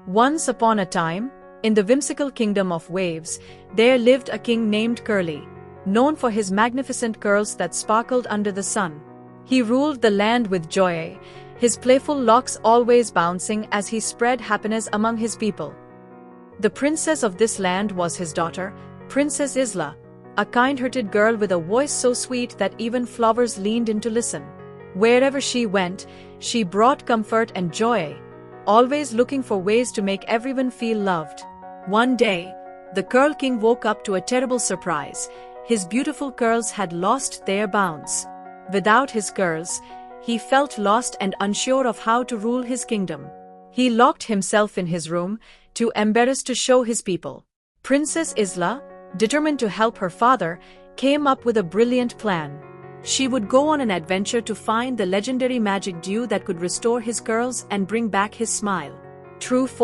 Once upon a time, in the whimsical kingdom of waves, there lived a king named Curly, known for his magnificent curls that sparkled under the sun. He ruled the land with joy, his playful locks always bouncing as he spread happiness among his people. The princess of this land was his daughter, Princess Isla, a kind-hearted girl with a voice so sweet that even flowers leaned in to listen. Wherever she went, she brought comfort and joy, always looking for ways to make everyone feel loved. One day, the Curl King woke up to a terrible surprise. His beautiful curls had lost their bounds. Without his curls, he felt lost and unsure of how to rule his kingdom. He locked himself in his room, too embarrassed to show his people. Princess Isla, determined to help her father, came up with a brilliant plan. She would go on an adventure to find the legendary magic dew that could restore his curls and bring back his smile. True